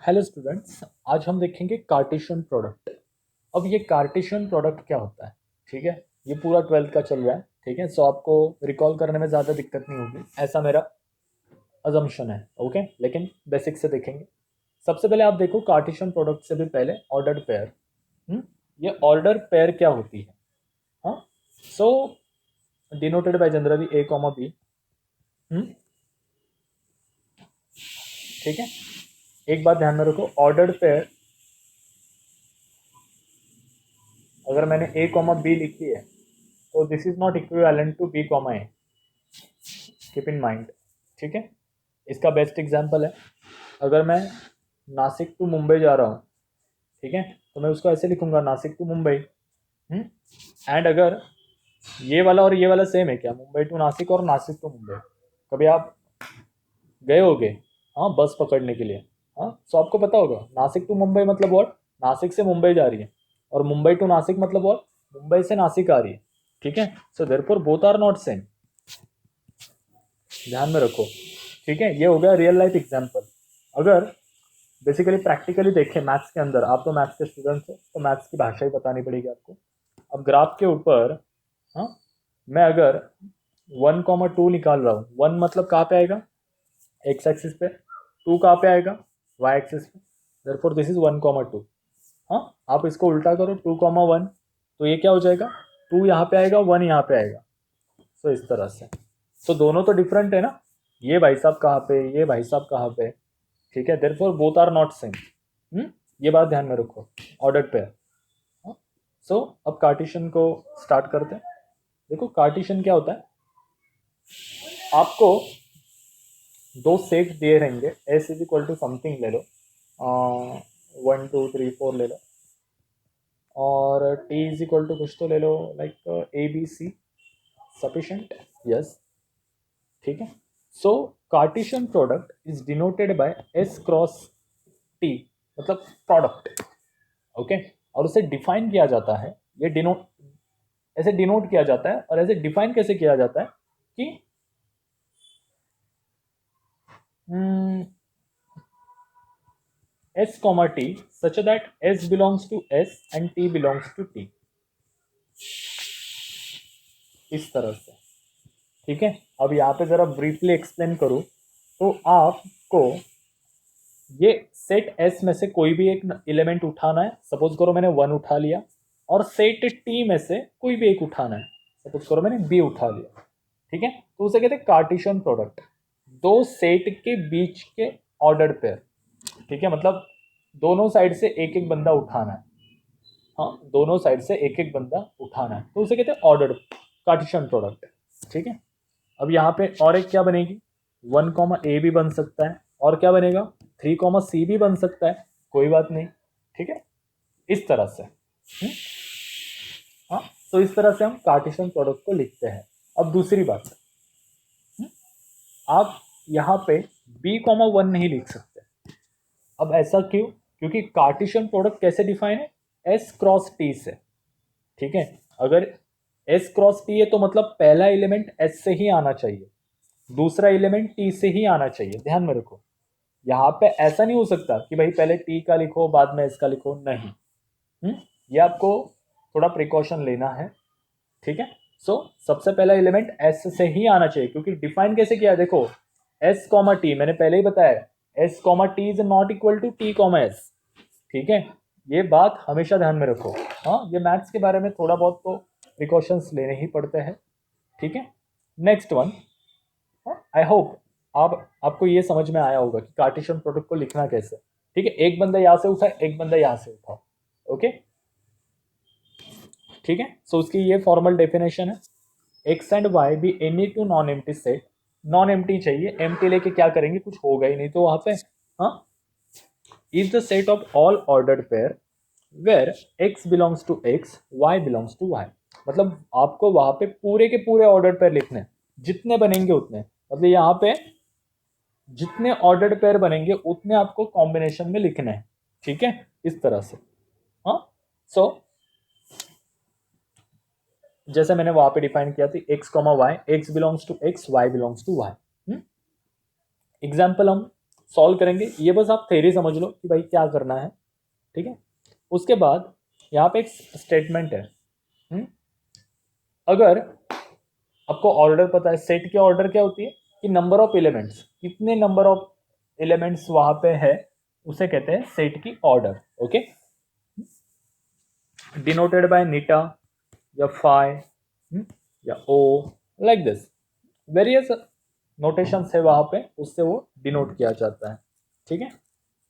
Hello students, आज हम देखेंगे कार्टेशियन प्रोडक्ट। अब ये कार्टेशियन प्रोडक्ट क्या होता है? ठीक है, ये पूरा 12th का चल रहा है। ठीक है, सो आपको रिकॉल करने में ज़्यादा दिक्कत नहीं होगी, ऐसा मेरा अजम्पशन है। ओके, लेकिन बेसिक से देखेंगे। सबसे पहले आप देखो, कार्टेशियन प्रोडक्ट से भी पहले ऑर्डर्ड पेयर। ये ऑर्डर पेयर क्या होती है? हाँ, so denoted by generally a comma b. ठीक है, एक बात ध्यान में रखो, ऑर्डर्ड पेयर अगर मैंने ए कॉमा बी लिखी है तो this is not equivalent to B comma A. Keep in mind. ठीक है, इसका बेस्ट एग्जांपल है, अगर मैं नासिक टू मुंबई जा रहा हूँ, ठीक है, तो मैं उसको ऐसे लिखूंगा, नासिक टू मुंबई। एंड अगर ये वाला और ये वाला सेम है क्या, मुंबई टू नासिक और नासिक टू मुंबई? कभी आप गए होगे, हाँ, बस पकड़ने के लिए। हाँ, तो आपको पता होगा नासिक टू मुंबई मतलब व्हाट, नासिक से मुंबई जा रही है, और मुंबई टू नासिक मतलब व्हाट, मुंबई से नासिक आ रही है। ठीक है, so therefore both are not same, ध्यान में रखो। ठीक है, ये हो गया रियल लाइफ एग्जांपल। अगर बेसिकली प्रैक्टिकली देखें मैथ्स के अंदर, आप तो मैथ्स के स्टूडेंट्स हो तो मैथ्स की भाषा ही बतानी पड़ेगी आपको। अब ग्राफ के ऊपर, हाँ, मैं अगर 1,2 निकाल रहा हूँ, 1 मतलब कहाँ पे आएगा, एक्स एक्सिस पे, 2 कहाँ पे आएगा, वाई एक्सिस पे। Therefore this is 1,2। हाँ, आप इसको उल्टा करो, 2,1, तो ये क्या हो जाएगा, 2 यहाँ पे आएगा, 1 यहाँ पे आएगा। तो इस तरह से, तो दोनों तो डिफरेंट है ना, ये भाई साहब कहाँ पे, ये भाई साहब कहाँ पे। ठीक है, therefore both are not same. ये बात ध्यान में रखो, ऑर्डर्ड पेयर। सो अब कार्टेशियन को स्टार्ट करते हैं। देखो कार्टेशियन क्या होता है, आपको दो सेट दिए रहेंगे, S is equal to something ले लो, 1 2 3 4 ले लो, और टी इज इक्वल टू कुछ तो ले लो, like a b c, sufficient, yes. ठीक है, so Cartesian product is denoted by S cross T, मतलब प्रोडक्ट। ओके, और उसे डिफाइन किया जाता है, ये डिनोट ऐसे डिनोट किया जाता है, और ऐसे डिफाइन कैसे किया जाता है कि S comma T such that S belongs to S and T belongs to T, इस तरह से। ठीक है, अब यहाँ पे जरा ब्रीफली एक्सप्लेन करूँ तो आपको ये सेट एस में से कोई भी एक एलिमेंट उठाना है। सपोज करो मैंने 1 उठा लिया, और सेट टी में से कोई भी एक उठाना है। सपोज करो मैंने बी उठा लिया। ठीक है, तो उसे कहते हैं कार्टेशियन प्रोडक्ट, दो सेट के बीच के ऑर्डर्ड पेयर। ठीक है, मतलब दोनों साइड से एक एक बंदा उठाना है। हाँ, दोनों साइड से एक एक बंदा उठाना है, तो उसे कहते हैं ऑर्डर्ड कार्टेशियन प्रोडक्ट। ठीक है, अब यहाँ पे और एक क्या बनेगी, 1 ए भी बन सकता है, और क्या बनेगा, 3 सी भी बन सकता है, कोई बात नहीं। ठीक है, इस तरह से। हाँ, तो इस तरह से हम कार्टेशियन प्रोडक्ट को लिखते हैं। अब दूसरी बात, आप यहाँ पे b,1 नहीं लिख सकते। अब ऐसा क्यों? क्योंकि कार्टेशियन प्रोडक्ट कैसे डिफाइन है, एस क्रॉस टी से। ठीक है, अगर एस क्रॉस टी है तो मतलब पहला एलिमेंट एस से ही आना चाहिए, दूसरा एलिमेंट टी से ही आना चाहिए, ध्यान में रखो। यहाँ पे ऐसा नहीं हो सकता कि भाई पहले टी का लिखो बाद में एस का लिखो, नहीं। ये आपको थोड़ा प्रिकॉशन लेना है। ठीक है, सो सबसे पहला एलिमेंट एस से ही आना चाहिए, क्योंकि डिफाइन कैसे किया है देखो, एस कॉमा टी मैंने पहले ही बताया, S comma T is not equal to T comma S. ठीक है, ये बात हमेशा ध्यान में रखो। हाँ, ये मैथ्स के बारे में थोड़ा बहुत तो प्रिकॉशंस लेने ही पड़ते हैं। ठीक है, नेक्स्ट वन, आई होप आपको ये समझ में आया होगा कि कार्टेशियन प्रोडक्ट को लिखना कैसे। ठीक है, एक बंदा यहाँ से उठा, एक बंदा यहाँ से उठा। ओके, ठीक है, सो उसकी ये फॉर्मल डेफिनेशन है, X and Y be any two non empty set. Non empty चाहिए, एम्प्टी लेके क्या करेंगे, कुछ होगा ही नहीं तो वहां पे। हाँ, is the set of all ordered pair where x belongs to x, y belongs to y। मतलब आपको वहां पे पूरे के पूरे ऑर्डर्ड पेयर लिखने हैं, जितने बनेंगे उतने, मतलब यहाँ पे जितने ऑर्डर्ड पेयर बनेंगे उतने आपको कॉम्बिनेशन में लिखने हैं। ठीक है, इस तरह से। हाँ, सो जैसे मैंने वहां पे डिफाइन किया थी, x, y, x belongs to x, y belongs to y। Example हम सॉल्व करेंगे, ये बस आप थ्योरी समझ लो कि भाई क्या करना है, ठीक है। उसके बाद यहाँ पे एक स्टेटमेंट है, अगर आपको ऑर्डर पता है, सेट की ऑर्डर क्या होती है कि नंबर ऑफ एलिमेंट्स, कितने नंबर ऑफ एलिमेंट्स वहां पे है उसे कहते हैं सेट की ऑर्डर, ओके। डिनोटेड बाय नीटा या फाई या ओ, लाइक दिस, वेरियस नोटेशंस है वहां पे, उससे वो डिनोट किया जाता है, ठीक है।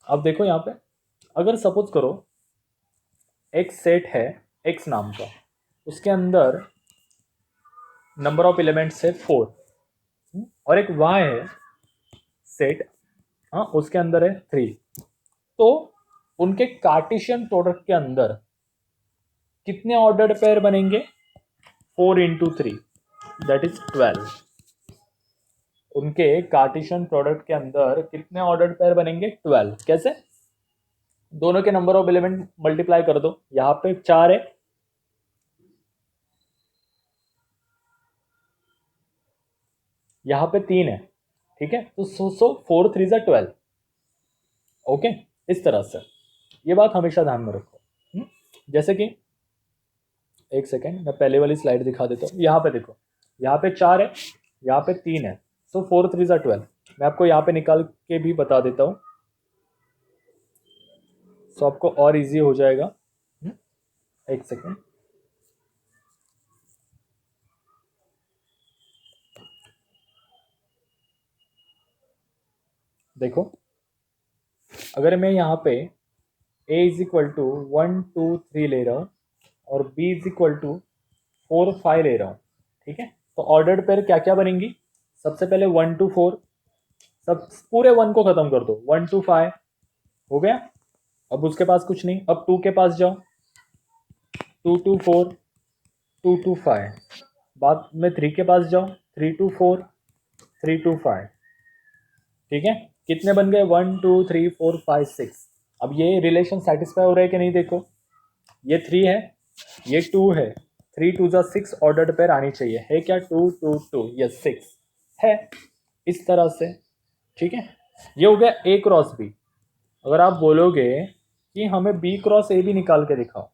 अब देखो यहाँ पे, अगर सपोज करो एक सेट है एक्स नाम का, उसके अंदर नंबर ऑफ एलिमेंट्स है 4, और एक वाई है सेट, हाँ उसके अंदर है 3, तो उनके कार्टेशियन प्रोडक्ट के अंदर कितने ऑर्डर्ड पेयर बनेंगे? 4 इंटू 3 दैट इज 12। उनके कार्टेशियन प्रोडक्ट के अंदर कितने ऑर्डर्ड पेयर बनेंगे? 12। कैसे? दोनों के नंबर ऑफ एलिमेंट मल्टीप्लाई कर दो, यहां पे 4 है, यहां पे 3 है, ठीक है। तो 4 3 जा 12, ओके। इस तरह से ये बात हमेशा ध्यान में रखो। जैसे कि एक सेकेंड, मैं पहले वाली स्लाइड दिखा देता हूँ। यहाँ पे देखो, यहाँ पे 4 है, यहाँ पे 3 है, सो 4 3 जा 12। मैं आपको यहाँ पे निकाल के भी बता देता हूँ, सो आपको और इजी हो जाएगा। एक सेकेंड, देखो अगर मैं यहाँ पे a इज इक्वल टू 1 2 3 ले रहा हूँ और b इज इक्वल टू 4 5 ले रहा हूँ, ठीक है, तो ऑर्डर्ड पेयर क्या क्या बनेंगी? सबसे पहले 1 2 4, सब पूरे 1 को खत्म कर दो, 1 2 5 हो गया। अब उसके पास कुछ नहीं, अब 2 के पास जाओ, 2 2 4 2 2 5, बाद में 3 के पास जाओ, 3 2 4 3 2 5, ठीक है। कितने बन गए? 1 2 3 4 5 6। अब ये रिलेशन सेटिस्फाई हो रहा है कि नहीं? देखो ये 3 है, ये 2 है, 3 2 जा 6 ऑर्डर्ड पेयर आनी चाहिए, है क्या? 2 2 2, यस 6 है, इस तरह से, ठीक है। ये हो गया a क्रॉस b। अगर आप बोलोगे कि हमें b क्रॉस a भी निकाल के दिखाओ,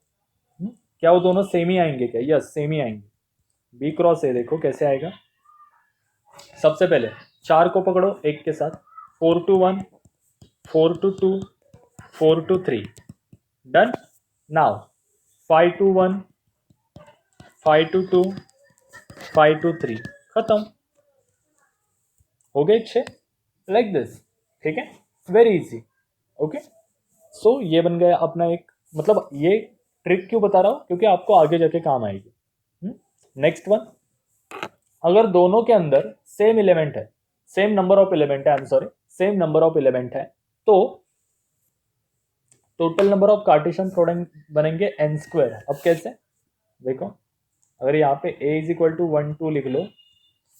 क्या वो दोनों सेम ही आएंगे क्या? यस सेम ही आएंगे। b क्रॉस a देखो कैसे आएगा। सबसे पहले 4 को पकड़ो एक के साथ, 4 to 1 4 to 2 4 to 3, done. Now 5 to 1 5 to 2 5 to 3, खत्म हो गए 6, लाइक दिस, ठीक है, वेरी इजी, ओके। सो ये बन गया अपना एक, मतलब ये ट्रिक क्यों बता रहा हूं? क्योंकि आपको आगे जाके काम आएगी। नेक्स्ट वन, अगर दोनों के अंदर सेम एलिमेंट है, सेम नंबर ऑफ एलिमेंट है, I am sorry, same number of element है, तो total number of Cartesian product बनेंगे n स्क्वायर। अब कैसे? देखो अगर यहाँ पे a इज इक्वल टू 1 2 लिख लो,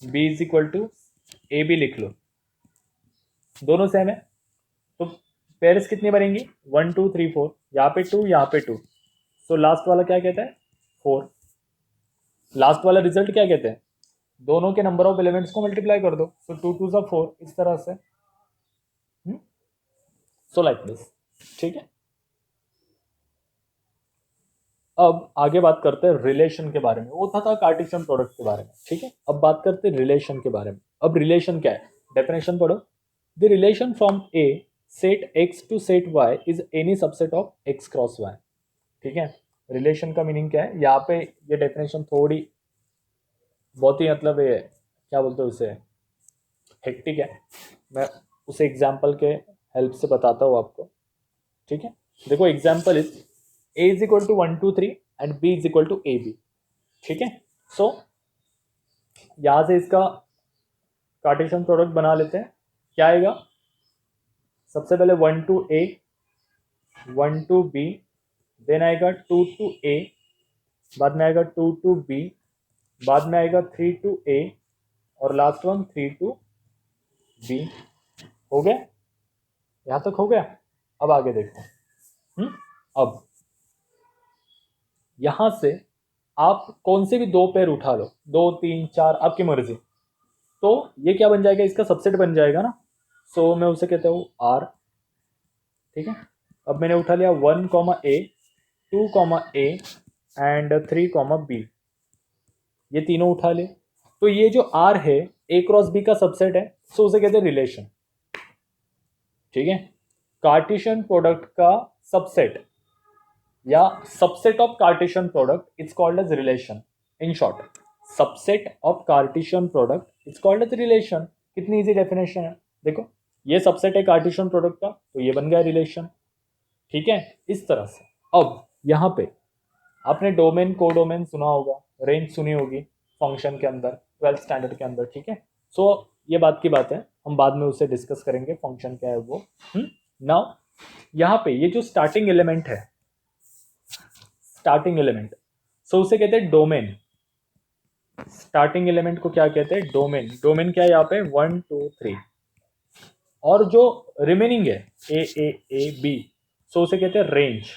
b is equal to A B लिख लो, दोनों सेम है, तो पेयर्स कितनी बनेंगी? 1 2 3 4, यहाँ पे 2 यहाँ पे 2, सो लास्ट वाला क्या कहता है? 4। लास्ट वाला रिजल्ट क्या कहते हैं? दोनों के नंबर ऑफ एलिमेंट्स को मल्टीप्लाई कर दो, सो 2 2 सा 4, इस तरह से, सो लाइक दिस, ठीक है। अब आगे बात करते हैं रिलेशन के बारे में, वो था कार्टेशियन प्रोडक्ट के बारे में, ठीक है। अब बात करते हैं रिलेशन के बारे में। अब रिलेशन क्या है? डेफिनेशन पढ़ो, the relation from a set x to set y is any subset of x cross y, ठीक है। रिलेशन का मीनिंग क्या है? यहाँ पे ये डेफिनेशन थोड़ी बहुत ही, मतलब ये क्या बोलते हैं उसे, हेक्टिक है, मैं उसे एग्जाम्पल के हेल्प से बताता हूँ आपको, ठीक है। देखो example is a is equal to 1 2 3 and b is equal to A B, ठीक है। सो यहां से इसका कार्टेशियन प्रोडक्ट बना लेते हैं, क्या आएगा? सबसे पहले 1 to a 1 to b, then आएगा 2 टू a, बाद में आएगा 2 टू b, बाद में आएगा 3 टू a, और लास्ट वन 3 टू b। हो गया? यहां तक हो गया? अब आगे देखो। अब यहां से आप कौन से भी दो पेयर उठा लो, 2 3 4 आपकी मर्जी, तो ये क्या बन जाएगा? इसका सबसेट बन जाएगा ना, सो मैं उसे कहता हूँ आर, ठीक है। अब मैंने उठा लिया 1 comma A, 2 comma A and 3 comma B, ये तीनों उठा ले। तो ये जो आर है ए क्रॉस बी का सबसेट है, सो उसे कहते हैं रिलेशन, ठीक है। कार्टेशियन प्रोडक्ट का सबसेट या subset of Cartesian product it's called as relation. In short, subset of Cartesian product it's called as relation. कितनी इजी डेफिनेशन है, देखो ये सबसेट है कार्टेशियन प्रोडक्ट का, तो ये बन गया रिलेशन, ठीक है। इस तरह से अब यहाँ पे आपने डोमेन कोडोमेन सुना होगा, रेंज सुनी होगी फंक्शन के अंदर 12th स्टैंडर्ड के अंदर, ठीक है। सो ये बात की बात है, हम बाद में उसे डिस्कस करेंगे फंक्शन क्या है वो। नाउ यहाँ पे ये जो स्टार्टिंग एलिमेंट है, स्टार्टिंग एलिमेंट, सो उसे कहते हैं डोमेन। स्टार्टिंग एलिमेंट को क्या कहते हैं, डोमेन। डोमेन क्या है यहाँ पे 1 2 3, और जो रिमेनिंग है ए बी, सो उसे कहते हैं रेंज,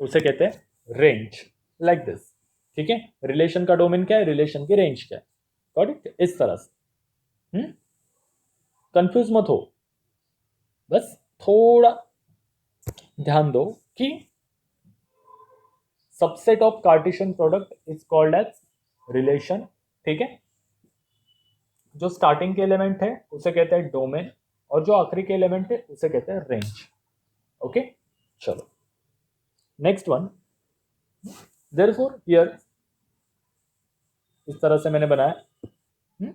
उसे कहते हैं रेंज, लाइक दिस, ठीक है। रिलेशन का डोमेन क्या है, रिलेशन की रेंज क्या है, गॉट इट, इस तरह से। कंफ्यूज मत हो, बस थोड़ा ध्यान दो कि subset of Cartesian product is called as relation, ठीक है। जो स्टार्टिंग के एलिमेंट है उसे कहते हैं डोमेन, और जो आखिरी के एलिमेंट है उसे कहते हैं रेंज, ओके। चलो नेक्स्ट वन, देयरफॉर हियर, इस तरह से मैंने बनाया।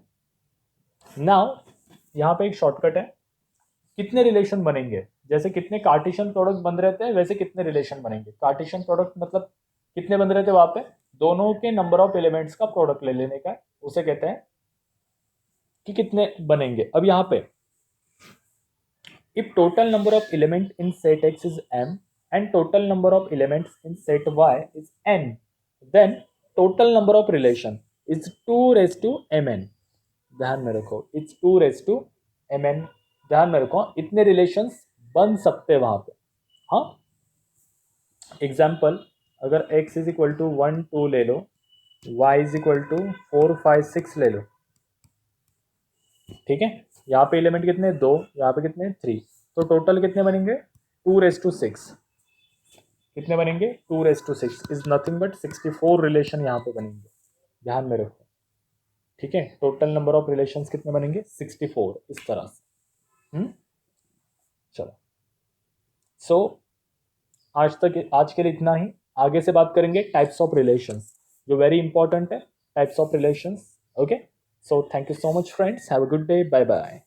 नाउ यहाँ पे एक शॉर्टकट है, कितने रिलेशन बनेंगे, जैसे कितने कार्टेशियन प्रोडक्ट बन रहे थे वैसे कितने रिलेशन बनेंगे। कार्टेशियन प्रोडक्ट मतलब कितने बन रहे थे वहां पे, दोनों के नंबर ऑफ एलिमेंट्स का प्रोडक्ट ले लेने का, उसे कहते हैं कि कितने बनेंगे। अब यहाँ पे if total number of element in set X is m and total number of elements in set y is n, then total number of relation is 2⁻mn। ध्यान में रखो, इट्स 2⁻mn, ध्यान में रखो, इतने रिलेशंस बन सकते वहां पे। हाँ, एग्जाम्पल, अगर x इज इक्वल टू 1 2 ले लो, y इज इक्वल टू 4 5 6 ले लो, ठीक है। यहाँ पे एलिमेंट कितने, 2, यहाँ पे कितने 3, तो टोटल कितने बनेंगे 2⁻6। कितने बनेंगे 2⁻6 इज नथिंग बट 64 रिलेशन यहाँ पे बनेंगे, ध्यान में रखो, ठीक है। टोटल नंबर ऑफ रिलेशंस कितने बनेंगे 64, इस तरह से। चलो, सो आज के लिए इतना ही। आगे से बात करेंगे टाइप्स ऑफ रिलेशंस, जो वेरी इंपॉर्टेंट है, types of relations, okay. So thank you so much friends, have a good day, bye bye.